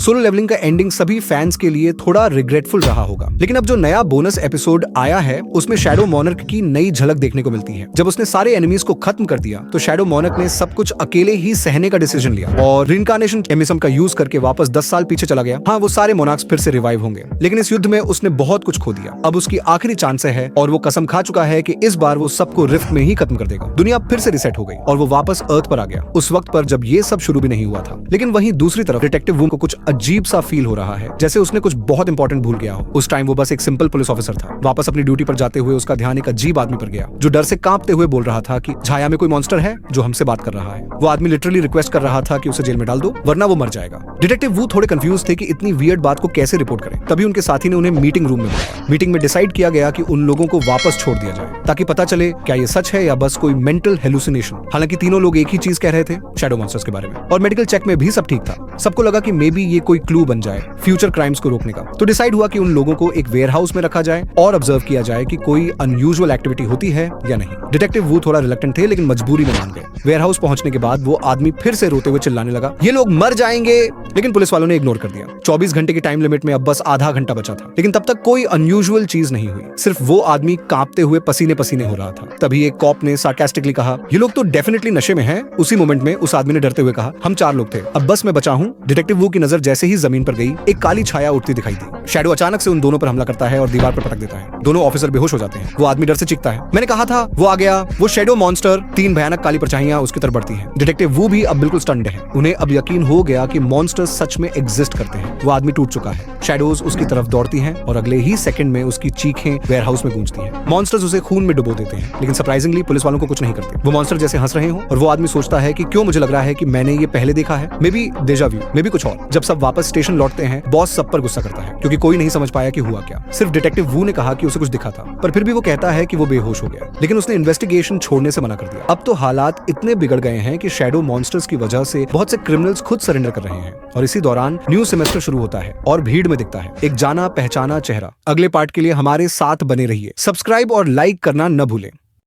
Solo levelling का ending सभी fans के लिए थोड़ा रिग्रेटफुल रहा होगा, लेकिन अब जो नया बोनस एपिसोड आया है उसमें शैडो मोनार्क की नई झलक देखने को मिलती है। जब उसने सारे एनिमीज को खत्म कर दिया तो शैडो मोनार्क ने सब कुछ अकेले ही सहने का डिसीजन लिया और रिइंकार्नेशन एमिसम का यूज करके वापस 10 साल पीछे चला गया। हाँ, वो सारे मोनार्क्स फिर से रिवाइव होंगे, लेकिन इस युद्ध में उसने बहुत कुछ खो दिया। अब उसकी आखिरी चांस है और वो कसम खा चुका है कि इस बार वो सबको रिफ्ट में ही खत्म कर देगा। दुनिया फिर से रिसेट हो गई और वो वापस अर्थ पर आ गया, उस वक्त पर जब ये सब शुरू भी नहीं हुआ था। लेकिन वहीं दूसरी तरफ डिटेक्टिव वुंग को कुछ अजीब सा फील हो रहा है, जैसे उसने कुछ बहुत इंपॉर्टेंट भूल गया हो। उस टाइम वो बस एक सिंपल पुलिस ऑफिसर था। वापस अपनी ड्यूटी पर जाते हुए उसका ध्यान एक अजीब आदमी पर गया जो डर से कांपते हुए बोल रहा था कि छाया में कोई मॉन्स्टर है जो हमसे बात कर रहा है। वो आदमी लिटरली रिक्वेस्ट कर रहा था कि उसे जेल में डाल दो वरना वो मर जाएगा। डिटेक्टिव वू थोड़े कंफ्यूज थे कि इतनी वियर्ड बात को कैसे रिपोर्ट करें। तभी उनके साथी ने उन्हें मीटिंग रूम में बुलाया। मीटिंग में डिसाइड किया गया कि उन लोगों को वापस छोड़ दिया जाए ताकि पता चले क्या ये सच है या बस कोई मेंटल हेलुसिनेशन। हालांकि तीनों लोग एक ही चीज कह रहे थे, शैडो मॉन्स्टर्स के बारे में, और मेडिकल चेक में भी सब ठीक था। सबको लगा कि मे बी ये कोई क्लू बन जाए फ्यूचर क्राइम्स को रोकने का। तो डिसाइड हुआ कि उन लोगों को एक वेयरहाउस में रखा जाए और ऑब्जर्व किया जाए कि कोई अनयूजुअल एक्टिविटी होती है या नहीं। डिटेक्टिव वू थोड़ा रिलक्टेंट थे लेकिन मजबूरी में मान गए। वेयरहाउस पहुंचने के बाद वो आदमी फिर से रोते हुए चिल्लाने लगा, ये लोग मर जाएंगे, लेकिन पुलिस वालों ने इग्नोर कर दिया। 24 घंटे की टाइम लिमिट में अब बस आधा घंटा बचा था, लेकिन तब तक कोई अनयूजुअल चीज नहीं हुई। सिर्फ वो आदमी कांपते हुए पसीने पसीने हो रहा था। तभी एक कॉप ने सार्कास्टिकली कहा, ये लोग तो डेफिनेटली नशे में हैं। उसी मोमेंट में उस आदमी ने डरते हुए कहा, हम 4 लोग थे, अब बस मैं बचा हूँ। डिटेक्टिव वू की नजर जैसे ही जमीन पर गई, एक काली छाया उठती दिखाई दी। शैडो अचानक से उन दोनों पर हमला करता है और दीवार पर पटक देता है। दोनों ऑफिसर बेहोश हो जाते हैं। वो आदमी डर से चीखता है, मैंने कहा था। वो आ गया, वो शैडो मॉन्स्टर। 3 भयानक काली परछाइयां उसकी तरफ बढ़ती हैं। डिटेक्टिव वू भी अब बिल्कुल स्टन्ड है। उन्हें अब यकीन हो गया कि मॉन्स्टर्स सच में एग्जिस्ट करते हैं। वो आदमी टूट चुका है। शैडोज उसकी तरफ दौड़ती हैं और अगले ही सेकंड में उसकी चीखें वेयरहाउस में गूंजती हैं। मॉन्स्टर्स उसे खून में डुबो देते हैं, लेकिन सरप्राइजिंगली पुलिस वालों को कुछ नहीं करते। वो मॉन्स्टर जैसे हंस रहे हो और वो आदमी सोचता है कि क्यों मुझे लग रहा है कि मैंने ये पहले देखा है। May be डेजा view, may be कुछ और। जब सब वापस स्टेशन लौटते हैं, बॉस सब पर गुस्सा करता है क्योंकि कोई नहीं समझ पाया कि हुआ क्या। सिर्फ डिटेक्टिव वू ने कहा कि उसे कुछ दिखा था, पर फिर भी वो कहता है कि वो बेहोश हो गया, लेकिन उसने इन्वेस्टिगेशन छोड़ने से मना कर दिया। अब तो हालात इतने बिगड़ गए हैं कि शैडो मॉन्स्टर्स की वजह से बहुत से क्रिमिनल्स खुद सरेंडर कर रहे हैं। और इसी दौरान न्यू सेमेस्टर शुरू होता है और भीड़ में दिखता है एक जाना पहचाना चेहरा। अगले पार्ट के लिए हमारे साथ बने रहिए। सब्सक्राइब और लाइक करना न भूलें।